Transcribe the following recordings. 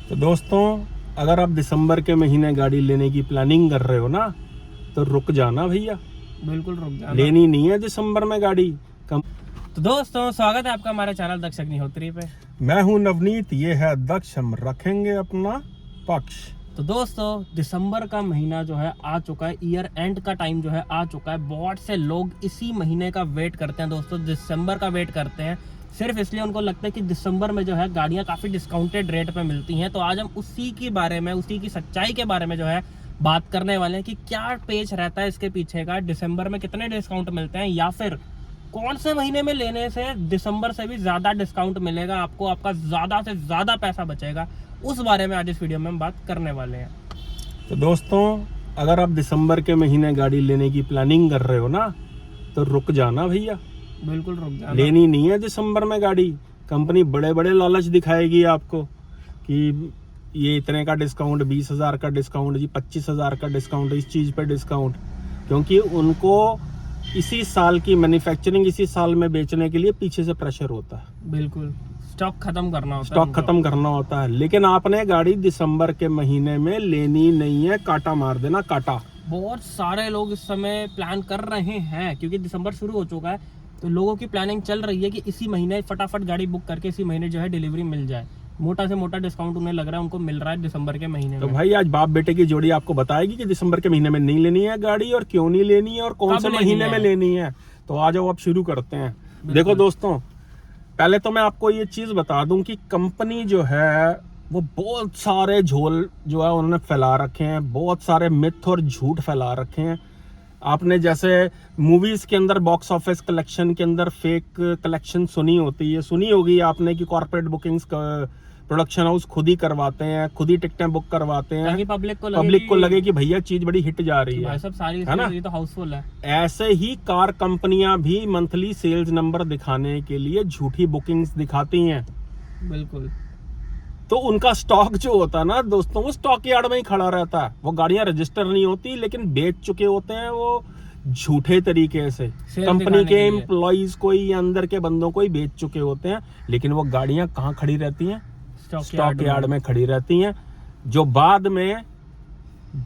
तो दोस्तों, अगर आप दिसंबर के महीने गाड़ी लेने की प्लानिंग कर रहे हो ना, तो रुक जाना भैया। बिल्कुल रुक जाना। लेनी नहीं है दिसंबर में गाड़ी। तो दोस्तों, स्वागत है आपका हमारे चैनल दक्ष अग्निहोत्री पे। मैं हूं नवनीत, ये है दक्ष। हम रखेंगे अपना पक्ष। तो दोस्तों, दिसंबर का महीना जो है आ चुका है, ईयर एंड का टाइम जो है आ चुका है। बहुत से लोग इसी महीने का वेट करते हैं दोस्तों, दिसंबर का वेट करते हैं। सिर्फ इसलिए उनको लगता है कि दिसंबर में जो है गाड़ियां काफ़ी डिस्काउंटेड रेट पे मिलती हैं। तो आज हम उसी के बारे में, उसी की सच्चाई के बारे में जो है बात करने वाले हैं कि क्या पेच रहता है इसके पीछे का, दिसंबर में कितने डिस्काउंट मिलते हैं, या फिर कौन से महीने में लेने से दिसंबर से भी ज़्यादा डिस्काउंट मिलेगा आपको, आपका ज़्यादा से ज़्यादा पैसा बचेगा। उस बारे में आज इस वीडियो में हम बात करने वाले हैं। तो दोस्तों, अगर आप दिसंबर के महीने गाड़ी लेने की प्लानिंग कर रहे हो ना, तो रुक जाना भैया। बिल्कुल रुक जाना। लेनी नहीं है दिसंबर में गाड़ी। कंपनी बड़े बड़े लालच दिखाएगी आपको कि ये इतने का डिस्काउंट, 20,000 का डिस्काउंट जी, 25,000 का डिस्काउंट, इस चीज़ पे डिस्काउंट। क्योंकि उनको इसी साल की मैन्युफैक्चरिंग इसी साल में बेचने के लिए पीछे से प्रेशर होता है। बिल्कुल स्टॉक खत्म करना होता है, स्टॉक खत्म करना होता है। लेकिन आपने गाड़ी दिसंबर के महीने में लेनी नहीं है, काटा मार देना, काटा। बहुत सारे लोग इस समय प्लान कर रहे हैं क्योंकि दिसंबर शुरू हो चुका है। तो लोगों की प्लानिंग चल रही है कि इसी महीने फटाफट गाड़ी बुक करके इसी महीने जो है डिलीवरी मिल जाए। मोटा से मोटा डिस्काउंट उन्हें लग रहा है उनको मिल रहा है दिसंबर के महीने तो में। भाई आज बाप बेटे की जोड़ी आपको बताएगी कि दिसंबर के महीने में नहीं लेनी है गाड़ी, और क्यों नहीं लेनी है, और कौन से महीने में लेनी है। तो आ जाओ, अब शुरू करते हैं। देखो दोस्तों, पहले तो मैं आपको ये चीज बता दूं कि कंपनी जो है वो बहुत सारे झोल जो है उन्होंने फैला रखे हैं, बहुत सारे मिथ और झूठ फैला रखे हैं। आपने जैसे मूवीज के अंदर बॉक्स ऑफिस कलेक्शन के अंदर फेक कलेक्शन सुनी होती है, सुनी होगी आपने कि कॉर्पोरेट बुकिंग्स प्रोडक्शन हाउस खुद ही करवाते हैं, खुद ही टिकटें बुक करवाते हैं, पब्लिक को लगे कि भैया चीज बड़ी हिट जा रही है। सब सारी है ना? ये तो हाउसफुल है। ऐसे ही कार कंपनियां भी मंथली सेल्स नंबर दिखाने के लिए झूठी बुकिंग्स दिखाती हैं। बिल्कुल। तो उनका स्टॉक जो होता है ना दोस्तों, वो स्टॉक यार्ड में ही खड़ा रहता है। वो गाड़ियां रजिस्टर नहीं होती, लेकिन बेच चुके होते हैं वो झूठे तरीके से। कंपनी के एम्प्लॉइज को ही, अंदर के बंदों को ही बेच चुके होते हैं। लेकिन वो गाड़ियां कहाँ खड़ी रहती हैं? स्टॉक यार्ड में खड़ी रहती हैं, जो बाद में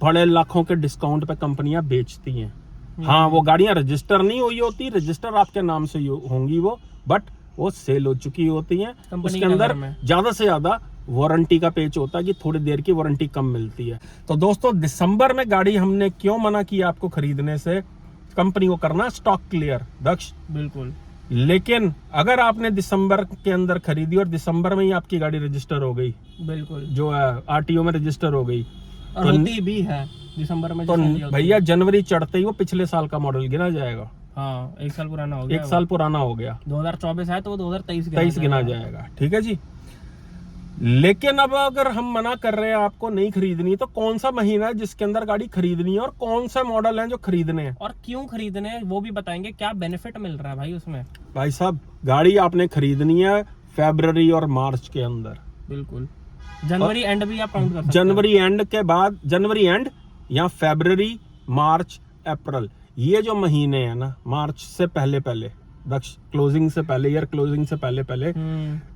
बड़े लाखों के डिस्काउंट पे कंपनियां बेचती हैं। हाँ, वो गाड़ियां रजिस्टर नहीं हुई होती, रजिस्टर आपके नाम से होंगी वो, बट वो सेल हो चुकी होती हैं। उसके अंदर ज्यादा से ज्यादा वारंटी का पेच होता है कि थोड़ी देर की वारंटी कम मिलती है। तो दोस्तों, दिसंबर में गाड़ी हमने क्यों मना किया आपको खरीदने से? कंपनी को करना स्टॉक क्लियर दक्ष। बिल्कुल। लेकिन अगर आपने दिसंबर के अंदर खरीदी और दिसंबर में ही आपकी गाड़ी रजिस्टर हो गई, बिल्कुल, जो है आरटीओ में रजिस्टर हो गई, और होती भी है दिसंबर में, तो भैया जनवरी चढ़ते ही वो पिछले साल का मॉडल गिना जाएगा। हाँ, एक साल पुराना हो गया। 1 साल पुराना हो गया। 2024 है तो वो 2023 गिना जाएगा। ठीक है जी। लेकिन अब अगर हम मना कर रहे हैं आपको नहीं खरीदनी, तो कौन सा महीना है जिसके अंदर गाड़ी खरीदनी है, और कौन सा मॉडल है जो खरीदने हैं, और क्यों खरीदने हैं वो भी बताएंगे। क्या बेनिफिट मिल रहा है भाई उसमें? भाई साहब, गाड़ी आपने खरीदनी है फरवरी और मार्च के अंदर। बिल्कुल। जनवरी एंड भी आप काउंट कर सकते हैं। जनवरी एंड के बाद, जनवरी एंड या फरवरी, मार्च, अप्रैल, ये जो महीने हैं ना, मार्च से पहले पहले, दक्ष क्लोजिंग से पहले, ईयर क्लोजिंग से पहले पहले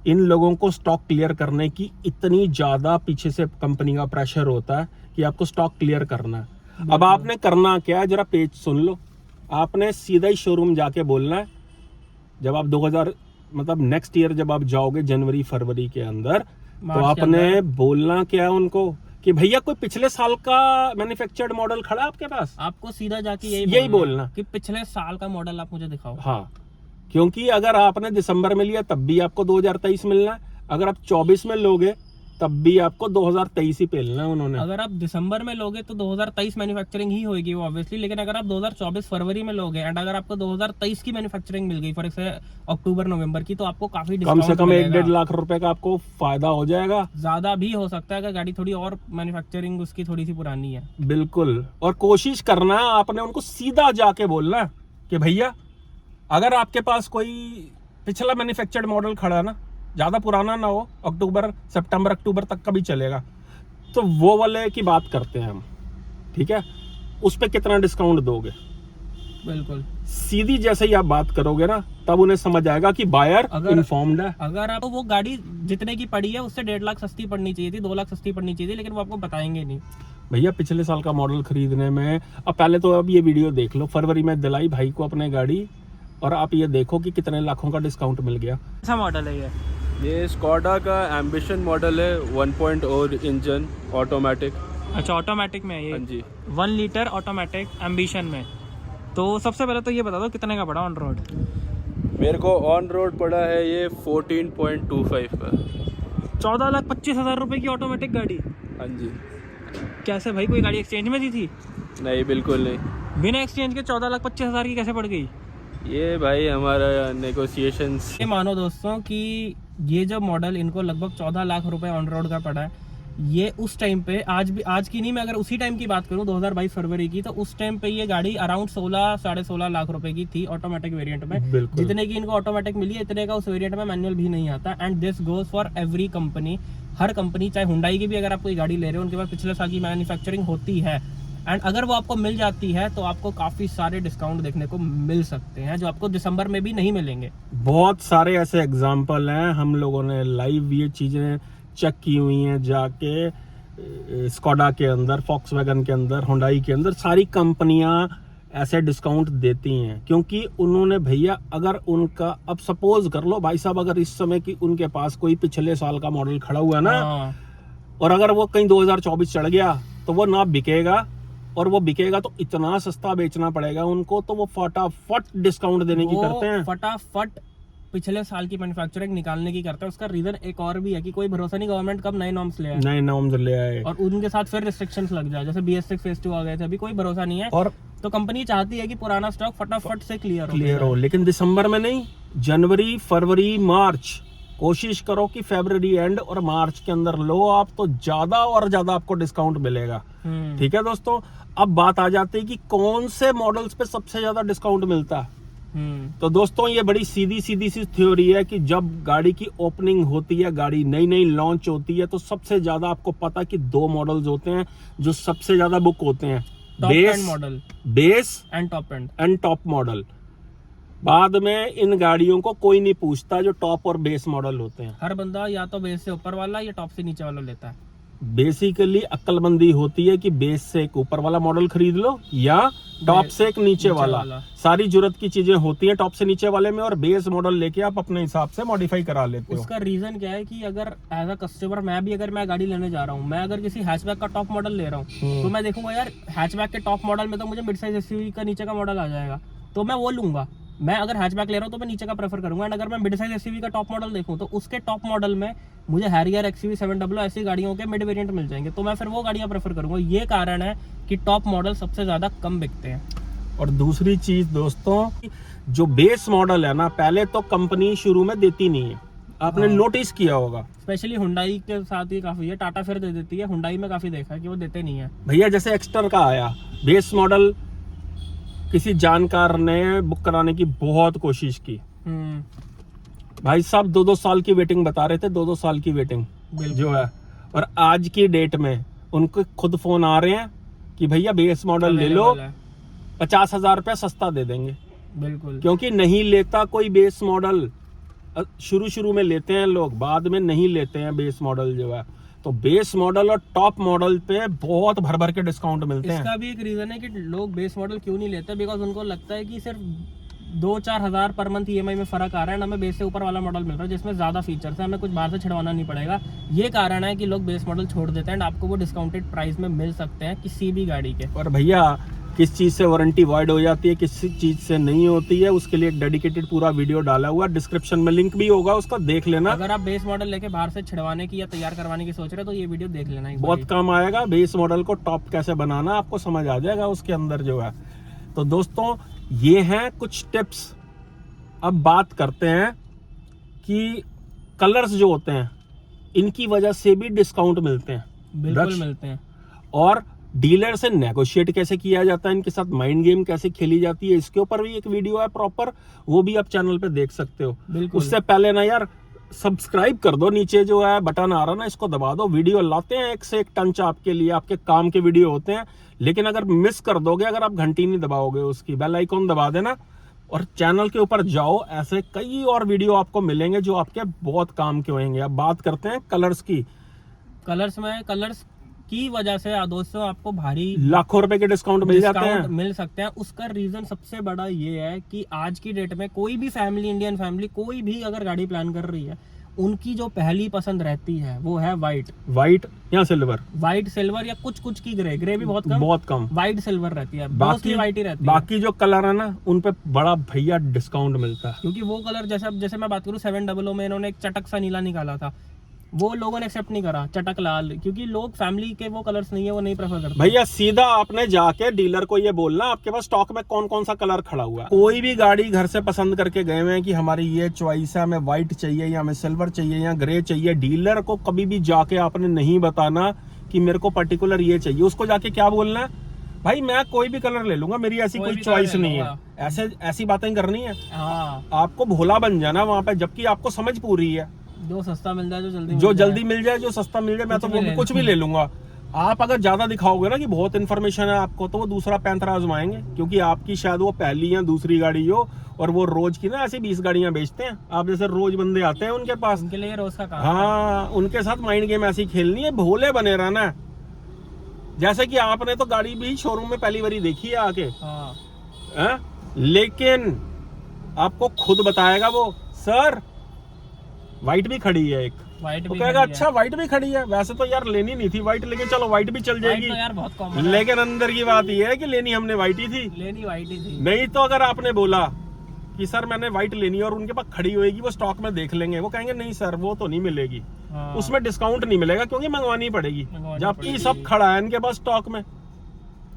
इन लोगों को स्टॉक क्लियर करने की इतनी ज्यादा पीछे से कंपनी का प्रेशर होता है कि आपको स्टॉक क्लियर करना है। अब आपने करना क्या है, जरा पेज सुन लो। आपने सीधा ही शोरूम जाके बोलना है। जब आप 2000 मतलब नेक्स्ट ईयर जब आप जाओगे जनवरी फरवरी के अंदर, तो आपने बोलना क्या है उनको कि भैया कोई पिछले साल का मैन्युफैक्चर्ड मॉडल खड़ा है आपके पास? आपको सीधा जाके यही बोलना कि पिछले साल का मॉडल आप मुझे दिखाओ। हाँ, क्योंकि अगर आपने दिसंबर में लिया तब भी आपको 2023 मिलना है, अगर आप 24 में लोगे तब भी आपको 2023 ही पेलना है उन्होंने। अगर आप दिसंबर में लोगे तो 2023 मैन्युफैक्चरिंग ही होगी वो ऑब्वियसली। लेकिन अगर आप 2024 फरवरी में लोगे एंड अगर आपको 2023 की मैन्युफैक्चरिंग मिल गई, फॉर एग्जांपल अक्टूबर नवंबर की, तो आपको काफी कम से कम 1-1.5 लाख रुपए का आपको फायदा हो जाएगा। ज्यादा भी हो सकता है अगर गाड़ी थोड़ी और मैन्युफैक्चरिंग उसकी थोड़ी सी पुरानी है। बिल्कुल। और कोशिश करना है आपने उनको सीधा जाके बोलना है कि भैया अगर आपके पास कोई पिछला मैन्युफैक्चर्ड मॉडल खड़ा है ना, ज्यादा पुराना ना हो, सितंबर अक्टूबर तक का भी चलेगा, तो वो वाले की बात करते हैं हम। ठीक है, उस पे कितना डिस्काउंट दोगे? बिल्कुल। सीधी जैसे ही आप बात करोगे ना, तब उन्हें समझ आएगा कि बायर इन्फॉर्म्ड है। अगर आपको वो गाड़ी जितने की पड़ी है उससे 1.5 लाख सस्ती पड़नी चाहिए थी, 2 लाख सस्ती पड़नी चाहिए थी, लेकिन वो आपको बताएंगे नहीं। भैया पिछले साल का मॉडल खरीदने में, अब पहले तो अब ये वीडियो देख लो, फरवरी में दिलाई भाई को अपने गाड़ी, और आप ये देखो कि कितने लाखों का डिस्काउंट मिल गया। कैसा मॉडल है ये स्कोडा का एम्बिशन मॉडल है, 1.0 इंजन ऑटोमेटिक। अच्छा, ऑटोमेटिक में है हाँ ये, जी। 1 लीटर ऑटोमेटिक एम्बिशन में। तो सबसे पहले तो ये बता दो कितने का पड़ा ऑन रोड? मेरे को ऑन रोड पड़ा है ये 14.25 का। 14,25,000 रुपए की ऑटोमेटिक गाड़ी। हाँ जी। कैसे भाई, कोई गाड़ी एक्सचेंज में दी थी? नहीं, बिल्कुल नहीं। बिना एक्सचेंज के 14,25,000 की कैसे पड़ गई? ये भाई हमारा नेगोशिएशंस। ये मानो दोस्तों कि ये जो मॉडल इनको लगभग 14 लाख रुपए ऑन रोड का पड़ा है, ये उस टाइम पे, आज की नहीं, मैं अगर उसी टाइम की बात करूं 2022 फरवरी की, तो उस टाइम पे ये गाड़ी अराउंड 16 साढ़े 16 लाख रुपए की थी ऑटोमेटिक वेरिएंट में। जितने की इनको ऑटोमेटिक मिली है, इतने का उस वेरिएंट में मैनुअल भी नहीं आता। And this goes for every company. Her company, चाहे हुंडई की भी अगर आप कोई गाड़ी ले रहे हो, उनके पास पिछले साल की मैन्युफैक्चरिंग होती है, एंड अगर वो आपको मिल जाती है तो आपको काफी सारे डिस्काउंट देखने को मिल सकते हैं, जो आपको दिसंबर में भी नहीं मिलेंगे। बहुत सारे ऐसे एग्जाम्पल हैं, हम लोगों ने लाइव ये चीजें चेक की हुई हैं जाके। स्कोडा के अंदर, फॉक्सवैगन के अंदर, हुंडई के अंदर, सारी कंपनियां ऐसे डिस्काउंट देती हैं, क्योंकि उन्होंने भैया, अगर उनका, अब सपोज कर लो भाई साहब, अगर इस समय की उनके पास कोई पिछले साल का मॉडल खड़ा हुआ ना, और अगर वो कहीं 2024 चढ़ गया तो वो ना बिकेगा, और वो बिकेगा तो इतना सस्ता बेचना पड़ेगा उनको, तो वो फटाफट डिस्काउंट देने की करते हैं। फटाफट पिछले साल की मैन्युफैक्चरिंग निकालने की करता है। उसका रीजन एक और भी है कि कोई भरोसा नहीं गवर्नमेंट कब नए नॉर्म्स ले आए, नए नॉर्म्स ले आए, और उनके साथ फिर रिस्ट्रिक्शंस लग जाए, जैसे BS6 फेज 2 आ गए थे, अभी कोई भरोसा नहीं है। और तो कंपनी चाहती है कि पुराना स्टॉक फटाफट से क्लियर हो, लेकिन दिसंबर में नहीं, जनवरी, फरवरी, मार्च, कोशिश करो कि फरवरी एंड और मार्च के अंदर लो आप, तो ज्यादा और ज्यादा आपको डिस्काउंट मिलेगा। ठीक है दोस्तों, अब बात आ जाती है कि कौन से मॉडल्स पे सबसे ज्यादा डिस्काउंट मिलता है। तो दोस्तों, ये बड़ी सीधी सी थ्योरी है कि जब गाड़ी की ओपनिंग होती है, गाड़ी नई नई लॉन्च होती है, तो सबसे ज्यादा आपको पता कि 2 मॉडल्स होते हैं जो सबसे ज्यादा बुक होते हैं, base model, base and top model. बाद में इन गाड़ियों को कोई नहीं पूछता जो टॉप और बेस मॉडल होते हैं। हर बंदा या तो बेस से ऊपर वाला या टॉप से नीचे वाला लेता है। बेसिकली अक्लमंदी होती है कि बेस से एक ऊपर वाला मॉडल खरीद लो या टॉप से एक नीचे वाला। सारी जरूरत की चीजें होती हैं टॉप से नीचे वाले में, और बेस मॉडल लेके आप अपने हिसाब से मॉडिफाई करा लेते हो। उसका रीजन क्या है कि अगर एज अ कस्टमर अगर मैं गाड़ी लेने जा रहा हूँ, मैं अगर किसी हैचबैक का टॉप मॉडल ले रहा हूँ, तो मैं देखूंगा यार हैचबैक के टॉप मॉडल में तो मुझे मिड साइज एसयूवी का नीचे का मॉडल आ जाएगा, तो मैं वो लूंगा। मैं अगर हैचबैक ले रहा हूँ तो मैं नीचे का प्रेफर करूंगा। एंड अगर मैं मिड साइज एसयूवी का टॉप मॉडल देखूं, तो उसके टॉप मॉडल में मुझे हैरियर, XUV 700 ऐसी गाड़ियों के मिड वेरिएंट मिल जाएंगे, तो मैं फिर वो गाड़ियां प्रेफर करूंगा। ये कारण है कि टॉप मॉडल सबसे ज्यादा कम बिकते हैं। और दूसरी चीज दोस्तों, जो बेस मॉडल है ना, पहले तो कंपनी शुरू में देती नहीं है, आपने नोटिस किया होगा। स्पेशली हुंडई के साथ ही काफी है, टाटा फिर दे देती है, हुंडई में काफी देखा है कि वो देते नहीं है। भैया जैसे एक्स्टर का आया बेस मॉडल, किसी जानकार ने बुक कराने की बहुत कोशिश की, भाई साहब 2-2 साल की वेटिंग बता रहे थे, 2-2 साल की वेटिंग जो है। और आज की डेट में उनको खुद फोन आ रहे हैं कि भैया बेस मॉडल ले लो, 50,000 रुपया सस्ता दे देंगे। बिल्कुल, क्योंकि नहीं लेता कोई बेस मॉडल, शुरू में लेते हैं लोग, बाद में नहीं लेते हैं बेस मॉडल जो है। तो बेस मॉडल और टॉप मॉडल पे बहुत भर के डिस्काउंट मिलते हैं। इसका भी एक रीजन है कि लोग बेस मॉडल क्यों नहीं लेते, बिकॉज उनको लगता है कि सिर्फ 2-4 हज़ार पर मंथ EMI में फर्क आ रहा है, ना हमें बेस से ऊपर वाला मॉडल मिल रहा है जिसमें ज्यादा फीचर्स है, हमें कुछ बाहर से छिड़वाना नहीं पड़ेगा। ये कारण है कि लोग बेस मॉडल छोड़ देते हैं, एंड आपको वो डिस्काउंटेड प्राइस में मिल सकते हैं किसी भी गाड़ी के। और भैया किस चीज से वारंटी वॉइड हो जाती है, किस चीज से नहीं होती है, उसके लिए एक डेडिकेटेड पूरा वीडियो डाला हुआ, डिस्क्रिप्शन में लिंक भी होगा, उसका देख लेना। अगर आप बेस मॉडल लेके बाहर से छिड़वाने की या तैयार करवाने की सोच रहे हो, तो ये वीडियो देख लेना, बहुत काम आएगा। बेस मॉडल को टॉप कैसे बनाना आपको समझ आ जाएगा उसके अंदर जो है। तो दोस्तों, ये हैं कुछ टिप्स। अब बात करते हैं कि कलर्स जो होते हैं, इनकी वजह से भी डिस्काउंट मिलते हैं। बिल्कुल मिलते हैं। और डीलर से नेगोशिएट कैसे किया जाता है, इनके साथ माइंड गेम कैसे खेली जाती है, इसके ऊपर भी एक वीडियो है प्रॉपर, वो भी आप चैनल पे देख सकते हो। उससे पहले ना यार, सब्सक्राइब कर दो, नीचे जो है बटन आ रहा ना इसको दबा दो। वीडियो लाते हैं एक से एक टंच आपके लिए, आपके काम के वीडियो होते हैं। लेकिन अगर मिस कर दोगे, अगर आप घंटी नहीं दबाओगे, उसकी बेल आइकॉन दबा देना और चैनल के ऊपर जाओ, ऐसे कई और वीडियो आपको मिलेंगे जो आपके बहुत काम के होंगे। अब बात करते हैं कलर्स की। कलर्स की वजह से दोस्तों आपको भारी लाखों रुपए के डिस्काउंट मिल जाते हैं, मिल सकते हैं। उसका रीजन सबसे बड़ा ये है कि आज की डेट में कोई भी फैमिली, इंडियन फैमिली कोई भी अगर गाड़ी प्लान कर रही है, उनकी जो पहली पसंद रहती है वो है व्हाइट या सिल्वर, व्हाइट सिल्वर या कुछ की ग्रे भी बहुत कम व्हाइट सिल्वर रहती है, बाकी व्हाइट ही रहती है। बाकी जो कलर है ना उन पे बड़ा भैया डिस्काउंट मिलता है, क्योंकि वो कलर जैसे मैं बात करूँ 700 में इन्होंने एक चटक सा नीला निकाला था, वो लोगों ने एक्सेप्ट नहीं करा, चटक लाल, क्योंकि लोग फैमिली के वो कलर्स नहीं है, वो नहीं प्रेफर करते। भैया सीधा आपने जाके डीलर को ये बोलना आपके पास स्टॉक में कौन कौन सा कलर खड़ा हुआ है। कोई भी गाड़ी घर से पसंद करके गए हुए हैं कि हमारी ये चॉइस है, हमें व्हाइट चाहिए या हमें सिल्वर चाहिए या ग्रे चाहिए, डीलर को कभी भी जाके आपने नहीं बताना कि मेरे को पर्टिकुलर ये चाहिए। उसको जाके क्या बोलना है, भाई मैं कोई भी कलर ले लूंगा, मेरी ऐसी कोई चॉइस नहीं है। ऐसी बातें करनी है। आपको भोला बन जाना वहां पे, जबकि आपको समझ पूरी है। जो सस्ता मिल जाए, जो जल्दी मिल जाए, जो सस्ता मिल जाए, मैं तो वो भी कुछ भी ले लूंगा। आप अगर ज्यादा दिखाओगे ना कि बहुत इन्फॉर्मेशन है आपको, तो वो दूसरा पैंथर आजमाएंगे, क्योंकि आपकी शायद वो पहली या दूसरी गाड़ी हो और वो रोज की ना ऐसी 20 गाड़ियां बेचते हैं। आप जैसे रोज बंदे आते हैं उनके पास, उनके लिए रोज का काम। हाँ, उनके साथ माइंड गेम ऐसी खेलनी है, भोले बने रहना है। जैसे कि आपने तो गाड़ी भी शोरूम में पहली बारी देखी है आके, लेकिन आपको खुद बताएगा वो, सर व्हाइट भी खड़ी है एक, तो कहेगा अच्छा व्हाइट भी खड़ी है, वैसे तो यार लेनी नहीं थी व्हाइट, लेकिन चलो व्हाइट भी चल जाएगी। तो यार बहुत कॉमन है। लेकिन अंदर की बात ये है कि लेनी हमने व्हाइट ही थी। नहीं तो अगर आपने बोला कि सर मैंने व्हाइट लेनी है और उनके पास खड़ी होएगी, वो स्टॉक में देख लेंगे, वो कहेंगे नहीं सर वो तो नहीं मिलेगी, उसमें डिस्काउंट नहीं मिलेगा क्योंकि मंगवानी पड़ेगी, जबकि सब खड़ा है इनके पास स्टॉक में,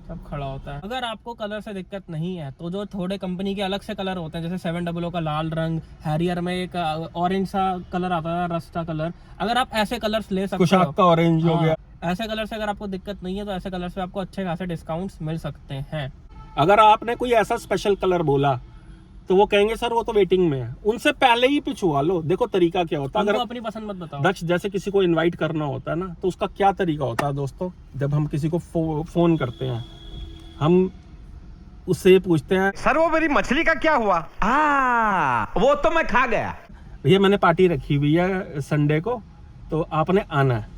सब खड़ा होता है। अगर आपको कलर से दिक्कत नहीं है तो जो थोड़े कंपनी के अलग से कलर होते हैं, जैसे 700 का लाल रंग, हैरियर में एक ऑरेंज सा कलर आता है, रस्टा कलर, अगर आप ऐसे कलर्स ले सकते हो, कुशाक का ऑरेंज हो गया, ऐसे कलर से अगर आपको दिक्कत नहीं है तो ऐसे कलर से आपको अच्छे खासे डिस्काउंट्स मिल सकते हैं। अगर आपने कोई ऐसा स्पेशल कलर बोला तो वो कहेंगे सर वो तो वेटिंग में है, उनसे पहले ही पिछवा लो। देखो तरीका क्या होता है, अगर अपनी पसंद मत बताओ। दक्ष जैसे किसी को इनवाइट करना होता है ना, तो उसका क्या तरीका होता है दोस्तों, जब हम किसी को फोन करते हैं, हम उससे पूछते हैं सर वो मेरी मछली का क्या हुआ, वो तो मैं खा गया। भैया मैंने पार्टी रखी हुई है संडे को, तो आपने आना है।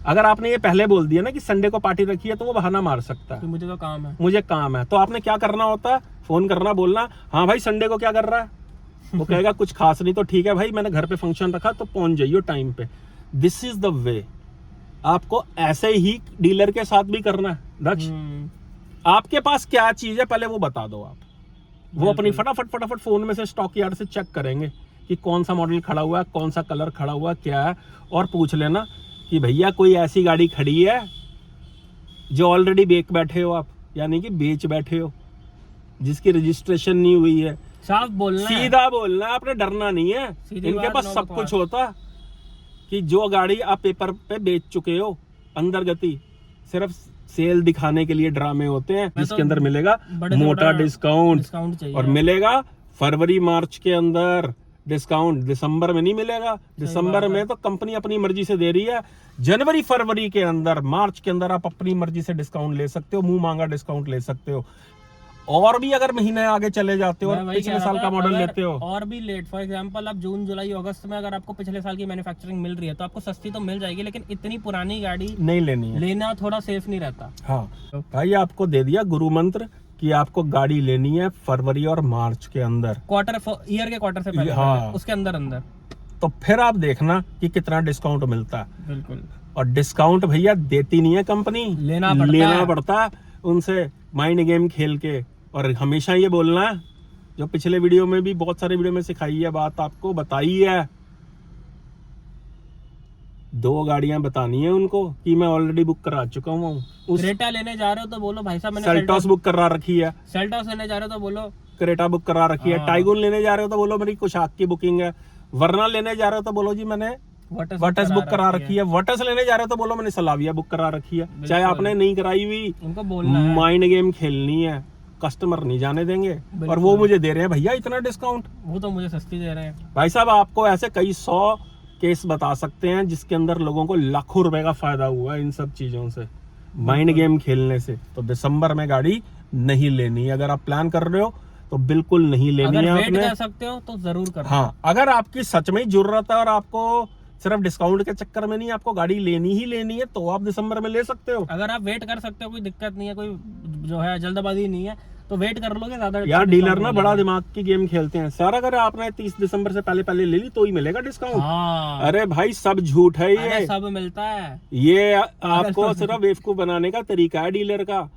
अगर आपने ये पहले बोल दिया ना कि संडे को पार्टी रखी है, तो वो बहाना मार सकता है, मुझे तो काम है, मुझे काम है। तो आपने क्या करना होता है, फोन करना, बोलना हाँ भाई संडे को क्या कर रहा है, वो कहेगा कुछ खास नहीं, तो ठीक है भाई मैंने घर पे फंक्शन रखा, तो पहुंच जाइयो टाइम पे। This is the way. आपको ऐसे ही डीलर के साथ भी करना है दक्ष। आपके पास क्या चीज है पहले वो बता दो आप, वो अपनी फटाफट फोन में से स्टॉक यार्ड से चेक करेंगे कि कौन सा मॉडल खड़ा हुआ है, कौन सा कलर खड़ा हुआ है, क्या है, और पूछ लेना कि भैया कोई ऐसी गाड़ी खड़ी है जो ऑलरेडी बेच बैठे हो आप, यानी कि बेच बैठे हो, जिसकी रजिस्ट्रेशन नहीं हुई है। साफ बोलना, सीधा बोलना, आपने डरना नहीं है। इनके पास सब कुछ होता कि जो गाड़ी आप पेपर पे बेच चुके हो, अंदर गति सिर्फ सेल दिखाने के लिए ड्रामे होते हैं, जिसके अंदर मिलेगा मोटा डिस्काउंट और मिलेगा फरवरी मार्च के अंदर डिस्काउंट, दिसंबर में नहीं मिलेगा। दिसंबर में तो कंपनी अपनी मर्जी से दे रही है, जनवरी फरवरी के अंदर, मार्च के अंदर आप अपनी मर्जी से डिस्काउंट ले सकते हो, मुंह मांगा डिस्काउंट ले सकते हो। और भी अगर महीने आगे चले जाते हो और पिछले साल का मॉडल लेते हो, और भी लेट, फॉर एग्जांपल आप जून जुलाई अगस्त में अगर आपको पिछले साल की मैन्युफैक्चरिंग मिल रही है तो आपको सस्ती तो मिल जाएगी, लेकिन इतनी पुरानी गाड़ी नहीं लेनी है, लेना थोड़ा सेफ नहीं रहता। हाँ भाई, आपको दे दिया गुरु मंत्र कि आपको गाड़ी लेनी है फरवरी और मार्च के अंदर, ईयर के क्वार्टर से पहले, हाँ, उसके अंदर तो फिर आप देखना कि कितना डिस्काउंट मिलता है। बिल्कुल। और डिस्काउंट भैया देती नहीं है कंपनी, लेना पड़ता है उनसे माइंड गेम खेल के। और हमेशा ये बोलना, जो पिछले वीडियो में भी बहुत सारे वीडियो में सिखाई है बात, आपको बताई है, 2 गाड़ियां बतानी है उनको कि मैं ऑलरेडी बुक करा चुका हूँ। क्रेटा लेने जा रहे हो तो बोलो भाई साहब मैंने सेल्टॉस बुक करा रखी है, सेल्टॉस लेने जा रहे हो तो बोलो क्रेटा बुक करा रखी है, टाइगून लेने जा रहे हो तो बोलो मेरी कुशाक की बुकिंग है, वरना लेने जा रहे हो तो बोलो जी मैंने वर्टस बुक करा रखी है, वर्टस लेने जा रहे हो तो बोलो मैंने सलाविया बुक करा रखी है। चाहे आपने नहीं कराई हुई, उनको बोलना है, माइंड गेम खेलनी है। कस्टमर नहीं जाने देंगे। और बिल्कुल। वो मुझे दे रहे हैं भैया इतना डिस्काउंट। वो तो मुझे सस्ती दे रहे हैं। भाई साहब आपको ऐसे कई 100 केस बता सकते हैं जिसके अंदर लोगों को लाखों रुपए का फायदा हुआ है इन सब चीजों से, माइंड गेम खेलने से। तो दिसंबर में गाड़ी नहीं लेनी। अगर आप प्लान कर रहे हो तो बिल्कुल नहीं लेनी अगर है वेट आपने। कर सकते हो तो जरूर करो। हाँ, अगर आपकी सच में ही जरूरत है और आपको सिर्फ डिस्काउंट के चक्कर में नहीं, आपको गाड़ी लेनी ही लेनी है, तो आप दिसंबर में ले सकते हो। अगर आप वेट कर सकते हो, कोई दिक्कत नहीं है, कोई जो है जल्दबाजी नहीं है, तो वेट कर लोगे ज्यादा। यार डीलर ना बड़ा दिमाग की गेम खेलते हैं सर। अगर आपने 30 दिसंबर से पहले ले ली तो ही मिलेगा डिस्काउंट। हाँ, अरे भाई सब झूठ है अरे ये। सब मिलता है। ये आपको सिर्फ बेवकूफ बनाने का तरीका है डीलर का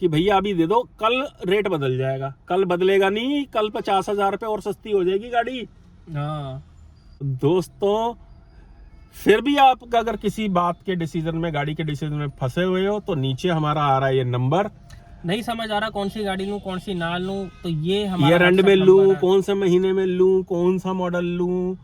कि भैया अभी दे दो, कल रेट बदल जाएगा। कल बदलेगा नहीं, कल 50,000 रुपए और सस्ती हो जाएगी गाड़ी। हाँ, दोस्तों फिर भी आप अगर किसी बात के डिसीजन में, गाड़ी के डिसीजन में फंसे हुए हो तो नीचे हमारा आ रहा है ये नंबर। नहीं समझ आ रहा कौन सी गाड़ी लूं, कौन सी ना लूं, तो ये हमारा ईयर एंड में WhatsApp लूं, नंबर है। कौन से महीने में लूं, कौन सा मॉडल लूं,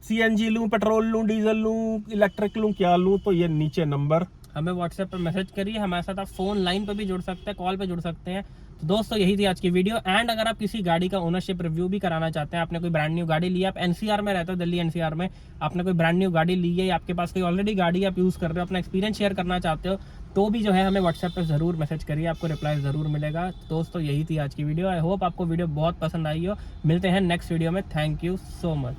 सीएनजी लूं, पेट्रोल लूं, डीजल लूं, इलेक्ट्रिक लूं, क्या लूं, तो ये नीचे नंबर। हमें व्हाट्सएप पे मैसेज करिए। हमारे साथ आप फोन लाइन पे भी जुड़ सकते हैं, कॉल पे जुड़ सकते हैं। तो दोस्तों यही थी आज की वीडियो। एंड अगर आप किसी गाड़ी का ओनरशिप रिव्यू भी कराना चाहते हैं, आपने कोई ब्रांड न्यू गाड़ी ली है, आप एनसीआर में रहते हो, दिल्ली एनसीआर में, आपने कोई ब्रांड न्यू गाड़ी ली है, आपके पास कोई ऑलरेडी गाड़ी आप यूज कर रहे हो, अपना एक्सपीरियंस शेयर करना चाहते हो, तो भी जो है हमें व्हाट्सएप पे जरूर मैसेज करिए, आपको रिप्लाई जरूर मिलेगा। दोस्तों यही थी आज की वीडियो। आई होप आपको वीडियो बहुत पसंद आई हो। मिलते हैं नेक्स्ट वीडियो में। Thank you so much.